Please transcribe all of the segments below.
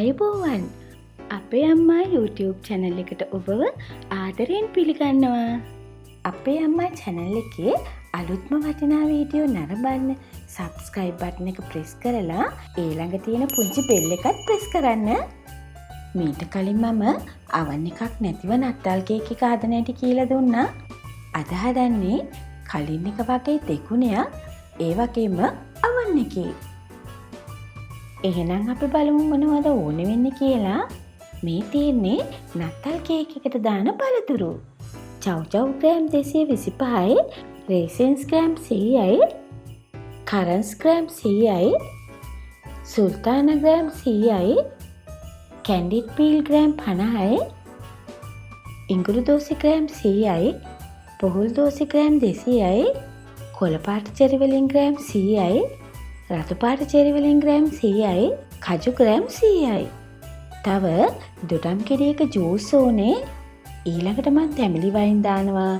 ආයුබෝවන් අපේ අම්මා YouTube channel එකට ඔබව ආදරයෙන් පිළිගන්නවා. අපේ අම්මා channel එකේ අලුත්ම වටිනා වීඩියෝ නරඹන්න subscribe button එක press කරලා ඊළඟ තියෙන පුංචි bell එකත් press කරන්න. මීට කලින් මම අවන් එකක් නැතිව නත්තල් කේක් එක හදන හැටි කියලා දුන්නා. අද හදන්නේ කලින් එක වගේ දෙගුණයක් ඒ වගේම අවන් එකේ. එහෙනම් අපි බලමු මොනවද ඕන වෙන්නේ කියලා. මේ තියෙන්නේ නත්තල් කේක් එකට දාන පළතුරු. චව් චව් ග්‍රෑම් 225යි, රේසින්ස් ග්‍රෑම් 100යි, කරන්ස් ග්‍රෑම් 100යි, සුල්තාන ග්‍රෑම් 100යි, කැන්ඩිඩ් පීල් ග්‍රෑම් 50යි, ඉඟුරු දෝසි ග්‍රෑම් 100යි, පොහුල් දෝසි ග්‍රෑම් 200යි, කොළ පාට චෙරි වලින් ග්‍රෑම් 100යි, රතු පාට චෙරි වලින් ග්‍රෑම් 100යි, කජු ග්‍රෑම් 100යි. තව දොඩම් කෙඩියක ජූස් ඕනේ. ඊළඟට මම තැඹිලි වයින් දානවා.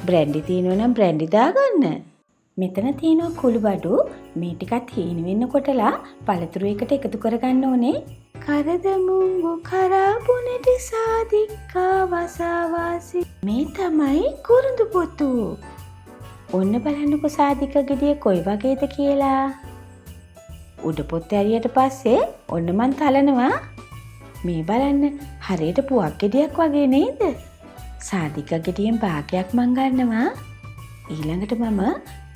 බ්‍රැන්ඩි තියෙනවා නම් බ්‍රැන්ඩි දාගන්න. මෙතන තියෙනවා කුළු බඩු. මේ ටිකත් හීන වෙන්න කොටලා පළතුරු එකට එකතු කරගන්න ඕනේ. කරදමුංගු කරාබුනට සාදික්කා වසාවාසි. මේ තමයි කුරුඳු පොතු. ඔන්න බලන්නකො සාධික ගෙඩිය කොයි වගේද කියලා. උඩ පොත්ත ඇරියට පස්සේ ඔන්න මන් තලනවා. මේ බලන්න හරියට පුවක් ගෙඩියක් වගේ නේද? සාධික ගෙඩියෙන් භාගයක් මං ගන්නවා. ඊළඟට මම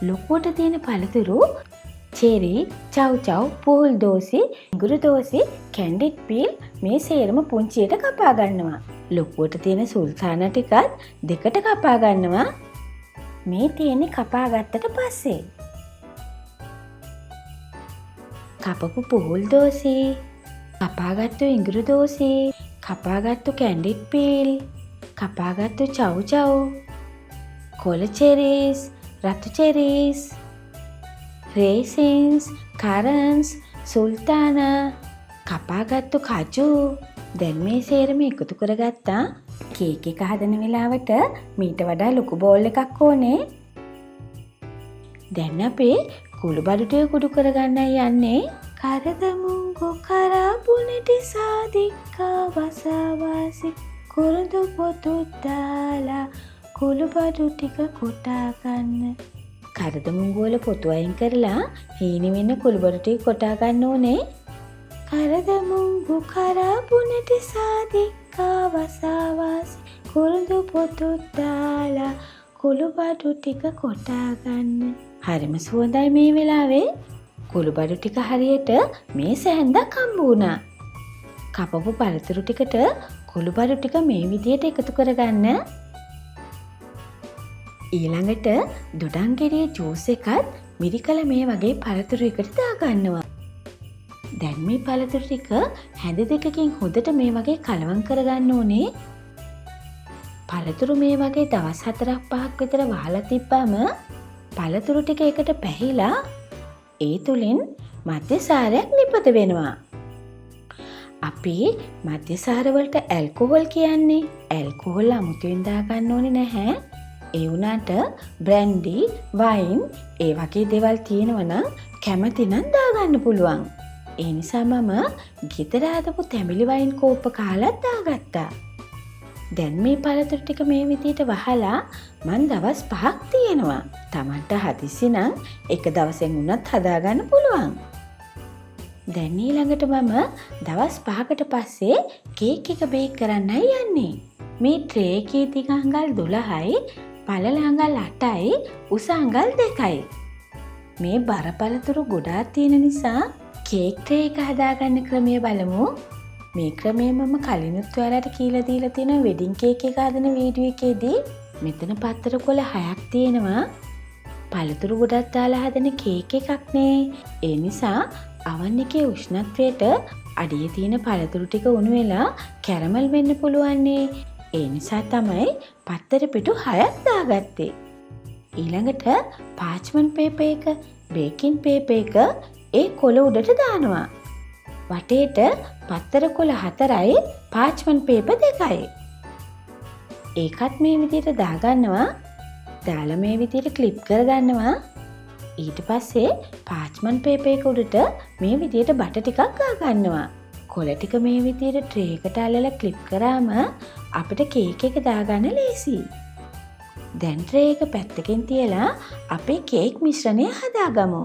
ලොකුවට තියෙන පළතුරු චෙරි, චව් චව්, පූල් දෝසි, ඉඟුරු දෝසි, කැන්ඩිඩ් පීල් මේ සේරම පුංචියට කපා ගන්නවා. ලොකුවට තියෙන සුල්තාන ටිකත් දෙකට කපා ගන්නවා. මේ තියෙන්නේ කපා ගත්තට පස්සේ. කපපු පුහුල් දෝසි, කපාගත්තු ඉඟුරු දෝසි, කපාගත්තු කැන්ඩිඩ් පීල්, කපාගත්තු චව් චව්, කොළ චෙරීස්, රතු චෙරීස්, රේසින්ස්, කරන්ස්, සුල්තානා, කපාගත්තු කජු. දැන් මේ සේරම එකතු කරගත්තා. කේක් එක හදන වෙලාවට මීට වඩා ලොකු බෝල් එකක් ඕනේ. දැන් අපි කුළු බඩු ටික කුඩු කරගන්නයි යන්නේ. කරදමුංගු කරාබුනට සාදික්කා වසාවාසි, කුරුඳු පොතු දාලා කුළු බඩු ටික කොටා ගන්න. කරදමුංගු වල පොතු අයින් කරලා හීන වෙන කුළු බඩු ටික කොටා ගන්න ඕනේ. කරදමුංගු කරාබුනට සාදික්කා වසාවාසි, කුරුඳු පොතු දාලා කුළු බඩු ටික කොටා ගන්න. හරිම සුවඳයි මේ වෙලාවේ. කුළු බඩු ටික හරියට මේ සැහැන්දක් හම්බ වුණා. කපපු පළතුරු ටිකට කුළු බඩු ටික මේ විදියට එකතු කරගන්න. ඊළඟට දොඩම් ගෙඩියේ ජූස් එකත් මිරිකල මේ වගේ පළතුරු එකට දාගන්නවා. දැන් මේ පළතුරු ටික හැඳ දෙකකින් හොඳට මේ වගේ කලවම් කරගන්න ඕනේ. පළතුරු මේ වගේ දවස් 4-5ක් විතර වහලා තිබ්බම පළතුරු ටික එකට පැහිලා ඒ තුලින් මද්‍යසාරයක් නිපද වෙනවා. අපි මද්‍යසාර වලට ඇල්කොහොල් කියන්නේ. ඇල්කොහොල් අමුතුවෙන් දාගන්න ඕනේ නැහැ. ඒ වුණාට බ්‍රැන්ඩි, වයින් ඒ වගේ දේවල් තියෙනවා නම් කැමති නම් දාගන්න පුළුවන්. ඒ නිසා මම ගෙදර හදපු තැඹිලි වයින් කෝප්ප කාලක් දාගත්තා. දැන් මේ පළතුරු ටික මේ විදිහට වහලා මං දවස් 5ක් තියෙනවා. Tamanට හදිස්සි නම් එක දවසෙන් උනත් හදාගන්න පුළුවන්. දැන් ඊළඟට මම දවස් 5කට පස්සේ කේක් එක බේක් කරන්නයි යන්නේ. මේ ට්‍රේ එකේ දිග අඟල් 12යි, පළල අඟල් 8යි, උස අඟල් 2යි. මේ බර පළතුරු ගොඩාක් තියෙන නිසා කේක් ට්‍රේ එක හදාගන්න ක්‍රමය බලමු. මේ ක්‍රමය මම කලිනුත් ඔයාලට කියලා දීලා තියෙන වෙඩින් කේක් එක හදන වීඩියෝ එකේදී. මෙතන පත්තර කොළ 6ක් තියෙනවා. පළතුරු ගොඩක් දාලා හදන කේක් එකක් නේ. ඒ නිසා අවන් එකේ උෂ්ණත්වයට අඩියේ තියෙන පළතුරු ටික උණු වෙලා කැරමල් වෙන්න පුළුවන් නේ. ඒ නිසා තමයි පත්තර පිටු 6ක් දාගත්තේ. ඊළඟට පාච්මන්ට් පේපර් එක, බේකින් පේපර් එක ඒ කොළ උඩට දානවා. වටේට පත්තර කොළ 4යි, පාච්මන්ට් පේපර් 2යි. ඒකත් මේ විදිහට දාගන්නවා. දාලා මේ විදිහට ක්ලිප් කරගන්නවා. ඊට පස්සේ පාච්මන්ට් පේපර් එක උඩට මේ විදිහට බට ටිකක් ගා ගන්නවා. කොළ ටික මේ විදිහට ට්‍රේ එකට අල්ලලා ක්ලිප් කරාම අපිට කේක් එක දාගන්න ලේසියි. දැන් ට්‍රේ එක පැත්තකින් තියලා අපේ කේක් මිශ්‍රණය හදාගමු.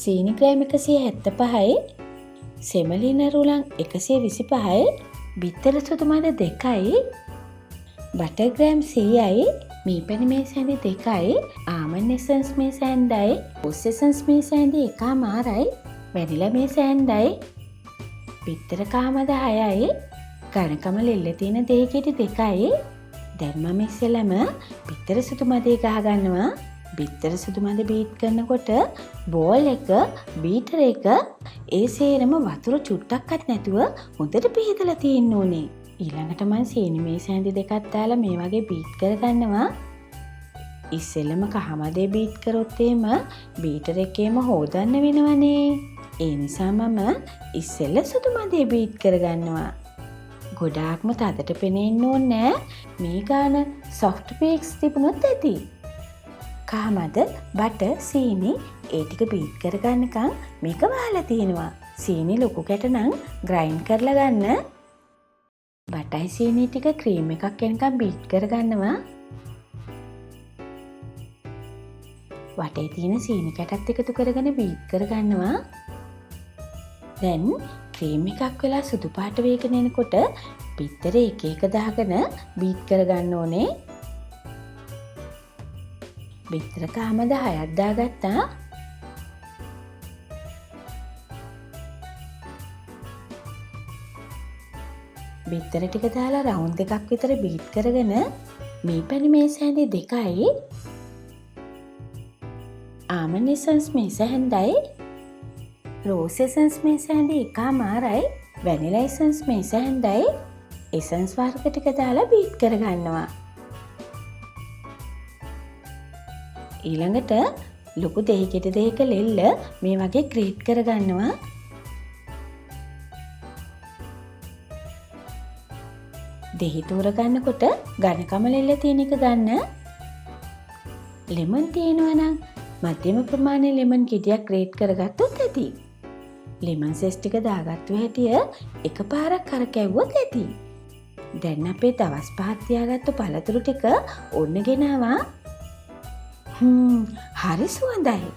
සීනි ග්‍රෑම් 175යි, සෙමලින රුලන් 125යි, බිත්තර සුදු මද 2යි, බටර් ග්‍රෑම් 100යි, මීපැණි මේ සැඳි 2යි, ආමන්ඩ් එසන්ස් මේ සැඳයි, රෝස් එසන්ස් මේ සැඳි 1මාරයි, වැනිලා මේ සැඳයි, බිත්තර කාමද 6යි, ඝනකම ලෙල්ල තියෙන දෙහි කෙටි 2යි. දැන් මම ඉස්සෙල්ලම බිත්තර සුදු මදේ ගහගන්නවා. බිත්තර සුදු මද බීට් කරනකොට බෝල් එක, බීටර් එක ඒ සේරම වතුර චුට්ටක්වත් නැතුව හොඳට පිහදලා තියෙන්න ඕනේ. ඊළඟට මම සීනි මේ සැඳි දෙකක් දාලා මේ වගේ බීට් කරගන්නවා. ඉස්සෙල්ලම කහමදේ බීට් කරොත් එහෙම බීටර් එකේම හොදන්න වෙනවනේ. ඒ නිසා මම ඉස්සෙල්ල සුදු මදේ බීට් කරගන්නවා. ගොඩාක්ම තදට පෙනෙන්න ඕනේ නෑ. මේ ගාන සොෆ්ට් පීක්ස් තිබුණොත් ඇති. කහමද, බටර්, සීනි ඒ ටික බීට් කරගන්නකම් මේක වහලා තියෙනවා. සීනි ලොකු කැට නම් ග්‍රයින්ඩ් කරලා ගන්න. බටයි සීනි ටික ක්‍රීම් එකක් එනකම් බීට් කරගන්නවා. වටේ තියෙන සීනි කැටත් එකතු කරගෙන බීට් කරගන්නවා. දැන් ක්‍රීම් එකක් වෙලා සුදු පාට වේගෙන එනකොට බිත්තර එක එක දාගෙන බීට් කරගන්න ඕනේ. බිත්තර කාමද 6ක් දාගත්තා. බිත්තර ටික දාලා රවුන්ඩ් එකක් විතර බීට් කරගෙන මීපැණි මේ සැඳි 2යි, ආමන්ඩ් එසන්ස් මේ සැඳයි, රෝස් එසන්ස් මේ සැඳි 1මාරයි, වැනිලා එසන්ස් මේ සැඳයි, එසන්ස් වර්ග ටික දාලා බීට් කරගන්නවා. ඊළඟට ලොකු දෙහි කෙටි දෙයක ලෙල්ල මේ වගේ ග්‍රේට් කරගන්නවා. දෙහි තෝර ගන්නකොට ඝනකම ලෙල්ල තියෙන එක ගන්න. ලෙමන් තියෙනවා නම් මධ්‍යම ප්‍රමාණයේ ලෙමන් ගෙඩියක් ග්‍රේට් කරගත්තොත් ඇති. ලෙමන් සෙස් ටික දාගත්තු හැටිය එකපාරක් කරකැවුවොත් ඇති. දැන් අපේ දවස් 5ක් තියාගත්තු පළතුරු ටික ඔන්න ගෙනාවා. හරි සුවඳයි.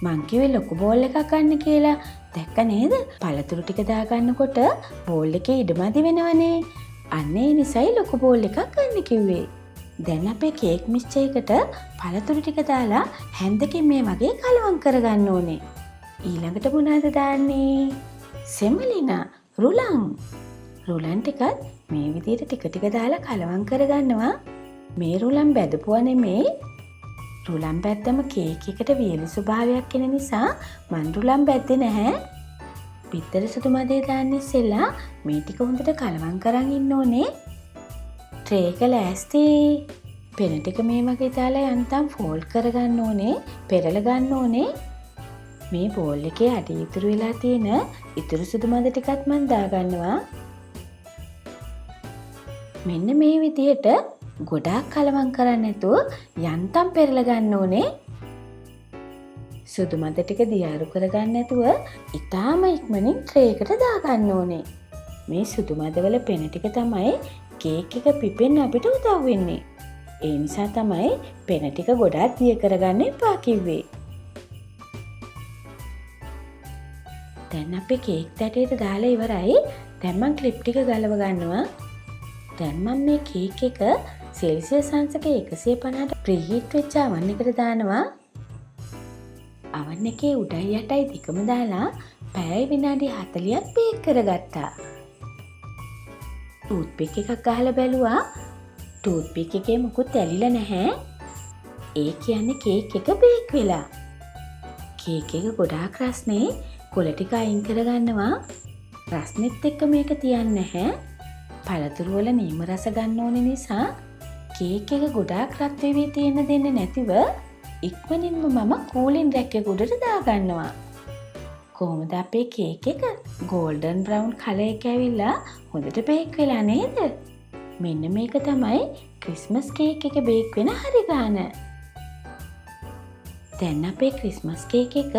මං කිව්වේ ලොකු බෝල් එකක් ගන්න කියලා. දැක්ක නේද? පළතුරු ටික දාගන්නකොට බෝල් එකේ ඉඩමදි වෙනවනේ. අන්න ඒ නිසයි ලොකු බෝල් එකක් ගන්න කිව්වේ. දැන් අපේ කේක් මික්ස්චර් එකට පළතුරු ටික දාලා හැන්දකින් මේ වගේ කලවම් කරගන්න ඕනේ. ඊළඟට මොනවද දාන්නේ? සෙමලිනා, රුලන්. රුලන් ටිකත් මේ විදිහට ටික ටික දාලා කලවම් කරගන්නවා. මේ රුලන් බැදපුවා නෙමේ. රුලන් බැද්දම කේක් එකට වියලි ස්වභාවයක් එන නිසා මන් රුලන් බැද්දේ නැහැ. බිත්තර සුදු මදේ දාන්න ඉස්සෙල්ලා මේ ටික හොඳට කලවම් කරන් ඉන්න ඕනේ. ට්‍රේ එක ලෑස්ති. පෙන ටික මේ වගේ දාලා යන්තම් ෆෝල්ඩ් කරගන්න ඕනේ, පෙරලා ගන්න ඕනේ. මේ බෝල් එකේ අඩි ඉතුරු වෙලා තියෙන ඉතුරු සුදු මද ටිකත් මම දාගන්නවා. මෙන්න මේ විදිහට ගොඩාක් කලවම් කරන්න නැතුව යන්තම් පෙරලා ගන්න ඕනේ. සුදු මද ටික දියාරු කරගන්න නැතුව ඊටාම ඉක්මනින් ට්‍රේ එකට දාගන්න ඕනේ. මේ සුදු මදවල පෙන ටික තමයි කේක් එක පිපෙන්න අපිට උදව් වෙන්නේ. ඒ නිසා තමයි පෙන ටික ගොඩාක් දිය කරගන්න එපා කිව්වේ. දැන් අපි කේක් තැටේට දාලා ඉවරයි. දැන් මම ක්ලිප් ටික ගලව ගන්නවා. දැන් මම මේ කේක් එක සෙල්සියස් අංශක 150ට ප්‍රීහීට් වෙච්ච අවන් එකට දානවා. අවන් එකේ උඩයි යටයි දෙකම දාලා පැය විනාඩි 40ක් බේක් කරගත්තා. ටූත් පික් එකක් ගහලා බැලුවා. ටූත් පික් එකේ මුකුත් ඇලිලා නැහැ. ඒ කියන්නේ කේක් එක බේක් වෙලා. කේක් එක ගොඩාක් රස්නේ. කොළ ටික අයින් කරගන්නවා. රස්නෙත් එක්ක මේක තියන්නේ නැහැ. පළතුරු වල නීම රස ගන්න ඕන නිසා කේක් එක ගොඩාක් රත් වෙවි තියෙන්න දෙන්නේ නැතිව ඉක්මනින්ම මම කූලින් රැක් එක උඩට දාගන්නවා. කොහොමද අපේ කේක් එක ගෝල්ඩන් බ්‍රවුන් කලර් එක ඇවිල්ලා හොඳට බේක් වෙලා නේද? මෙන්න මේක තමයි ක්‍රිස්මස් කේක් එක බේක් වෙන හරි ගාන. දැන් අපේ ක්‍රිස්මස් කේක් එක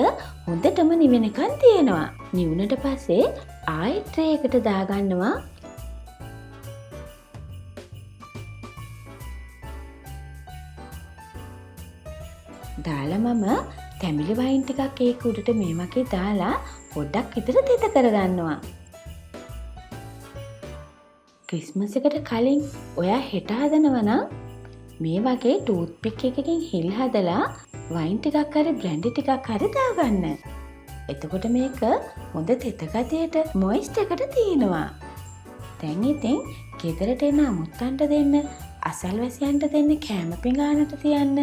හොඳටම නිවෙනකන් තියෙනවා. නිවුනට පස්සේ ආයෙත් ට්‍රේ එකට දාගන්නවා. දාලා මම තැඹිලි වයින් ටිකක් ඒක උඩට මේ වගේ දාලා පොඩ්ඩක් විතර තෙත කරගන්නවා. ක්‍රිස්මස් එකට කලින් ඔයා හෙට හදනවා නම් මේ වගේ ටූත් පික් එකකින් හිල් හදලා වයින් ටිකක් හරි බ්‍රැන්ඩි ටිකක් හරි දාගන්න. එතකොට මේක හොඳ තෙත ගතියට මොයිස්ට් එකට තියෙනවා. දැන් ඉතින් ගෙදරට එන අමුත්තන්ට දෙන්න, අසල්වැසියන්ට දෙන්න, කෑම පිඟානට තියන්න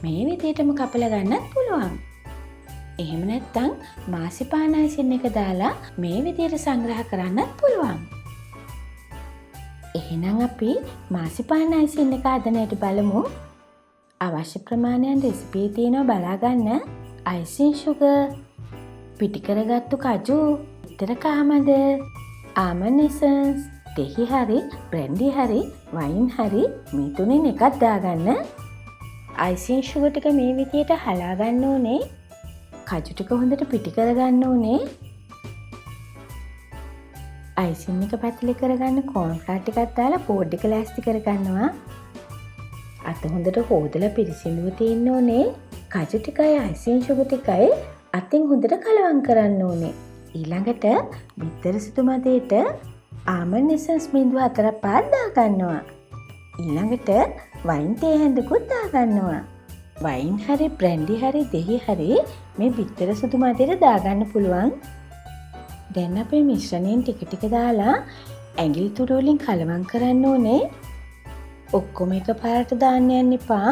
මේ විදිහටම කපලා ගන්නත් පුළුවන්. එහෙම නැත්නම් මාසිපාන් අයිසින් එක දාලා මේ විදිහට සංග්‍රහ කරන්නත් පුළුවන්. එහෙනම් අපි මාසිපාන් අයිසින් එක හදන හැටි බලමු. අවශ්‍ය ප්‍රමාණයෙන් රෙසිපියේ තියෙනවා බලා ගන්න. අයිසින් සුගර්, පිටි කරගත්තු කජු, විතර කාමද, ආමන්ඩ් එසන්ස්, දෙහි හරි, බ්‍රැන්ඩි හරි, වයින් හරි මේ තුනෙන් එකක් දාගන්න. අයිසින් සුගර් ටික මේ විදිහට හලා ගන්න ඕනේ. කජු ටික හොඳට පිටි කරගන්න ඕනේ. අයිසින් එක පැතිලි කරගන්න කෝන් ෆ්ලවර් ටිකක් දාලා බෝඩ් එක ලෑස්ති කරගන්නවා. අත හොඳට හොදලා පිරිසිදුව තියෙන්න ඕනේ. කජු ටිකයි අයිසින් සුගර් ටිකයි අතින් හොඳට කලවම් කරන්න ඕනේ. ඊළඟට බිත්තර සුදු මදේට ආමන්ඩ් එසන්ස් බිඳුව 4-5 දාගන්නවා. ඊළඟට වයින් තේ හැඳකුත් දාගන්නවා. වයින් හරි බ්‍රැන්ඩි හරි දෙහි හරි මේ බිත්තර සුදු මදේට දාගන්න පුළුවන්. දැන් අපේ මිශ්‍රණයෙන් ටික ටික දාලා ඇඟිලි තුඩු වලින් කලවම් කරන්න ඕනේ. ඔක්කොම එකපාරට දාන්න යන්න එපා.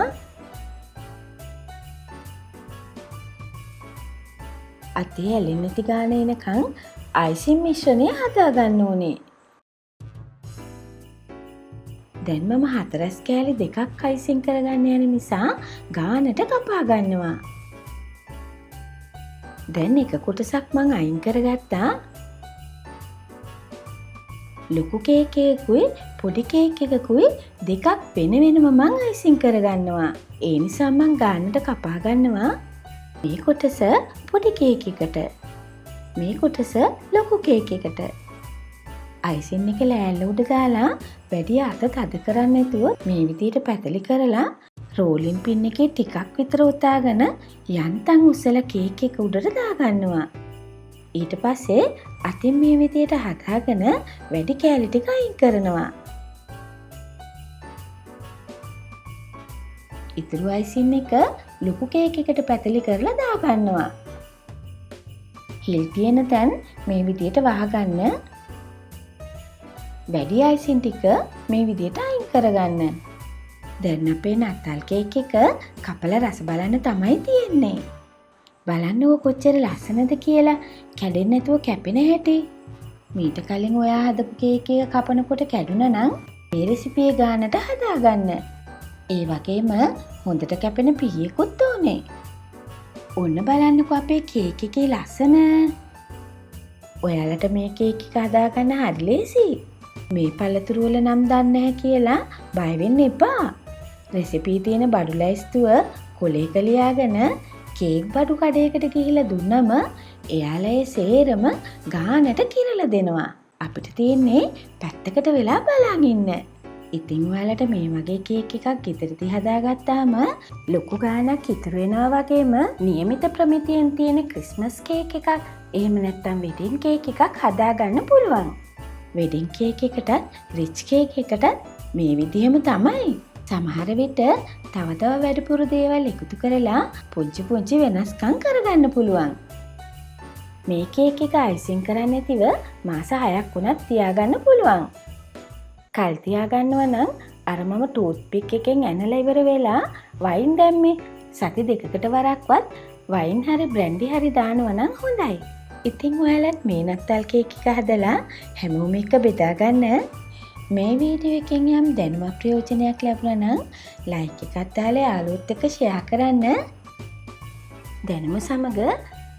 අතේ ඇලෙන්නේ නැති ගාන එනකන් අයිසින් මිශ්‍රණය හදා ගන්න ඕනේ. දැන් මම 4 කෑලි 2ක් අයිසින් කරගන්න යන නිසා ගානට කපා ගන්නවා. දැන් එක කොටසක් මං අයින් කරගත්තා. ලොකු කේක් එකකුයි පොඩි කේක් එකකුයි දෙකක් වෙන වෙනම මං අයිසින් කරගන්නවා. ඒ නිසා මං ගානට කපා ගන්නවා. මේ කොටස පොඩි කේක් එකට, මේ කොටස ලොකු කේක් එකට. අයිසින් එක ලෑල්ල උඩ දාලා වැඩි අත තද කරන්නේ නැතුව මේ විදිහට පැතලි කරලා රෝලින් පින් එකේ ටිකක් විතර උතාගෙන යන්තම් උස්සලා කේක් එක උඩට දාගන්නවා. ඊට පස්සේ අතින් මේ විදිහට හදාගෙන වැඩි කෑලි ටික අයින් කරනවා. ඉතුරු අයිසින් එක ලොකු කේක් එකට පැතලි කරලා දාගන්නවා. හිල් තියෙන තැන් මේ විදිහට වහගන්න. වැඩි අයිසින් ටික මේ විදිහට අයින් කරගන්න. දැන් අපේ නත්තල් කේක් එක කපලා රස බලන්න තමයි තියෙන්නේ. බලන්නකො කොච්චර ලස්සනද කියලා, කැඩෙන්නේ නැතුව කැපෙන හැටි. මීට කලින් ඔයා හදපු කේක් එක කපනකොට කැඩුනා නම් මේ රෙසිපියේ ගානට හදාගන්න. ඒ වගේම හොඳට කැපෙන පිහියකුත් ඕනේ. ඔන්න බලන්නකො අපේ කේක් එකේ ලස්සන. ඔයාලට මේ කේක් එක හදාගන්න හරි ලේසියි. මේ පළතුරු වල නම් දන්නේ නැහැ කියලා බය වෙන්න එපා. රෙසිපී තියෙන බඩු ලැයිස්තුව කොලේක ලියාගෙන කේක් බඩු කඩේකට ගිහිල්ලා දුන්නම එයාලා ඒ සේරම ගානට කිරලා දෙනවා. අපිට තියෙන්නේ පැත්තකට වෙලා බලන් ඉන්න. ඉතින් ඔයාලට මේ වගේ කේක් එකක් ගෙදරදී හදාගත්තාම ලොකු ගාණක් ඉතුරු වෙනවා වගේම નિયમિત ප්‍රමිතියෙන් තියෙන ක්‍රිස්මස් කේක් එකක් එහෙම නැත්නම් වෙඩින් කේක් එකක් හදාගන්න පුළුවන්. වෙඩින් කේක් එකටත් රිච් කේක් එකටත් මේ විදිහම තමයි. සමහර විට තව තව වැඩිපුර දේවල් එකතු කරලා පුංචි පුංචි වෙනස්කම් කරගන්න පුළුවන්. මේ කේක් එක අයිසින් කරන්න නැතිව මාස 6ක් වුණත් තියාගන්න පුළුවන්. කල් තියාගන්නව නම් අර මම ටූත් පික් එකෙන් ඇනලා ඉවර වෙලා වයින් දැම්මේ සති 2කට වරක්වත් වයින් හරි බ්‍රැන්ඩි හරි දානවා නම් හොඳයි. ඉතින් ඔයාලත් මේ නත්තල් කේක් එක හදලා හැමෝම එක බෙදා ගන්න. මේ වීඩියෝ එකෙන් යම් දැනුමක් ප්‍රයෝජනයක් ලැබුණා නම් ලයික් එකක් දාලා යාළුවොත් එක්ක ෂෙයා කරන්න. දැනුම සමග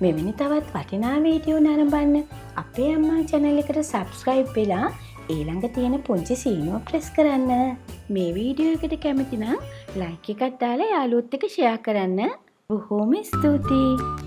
මෙවැනි තවත් වටිනා වීඩියෝ නරඹන්න අපේ අම්මා channel එකට subscribe වෙලා ඊළඟ තියෙන පුංචි සීනුව press කරන්න. මේ වීඩියෝ එකට කැමති නම් ලයික් එකක් දාලා යාළුවොත් එක්ක ෂෙයා කරන්න. බොහෝම ස්තුතියි.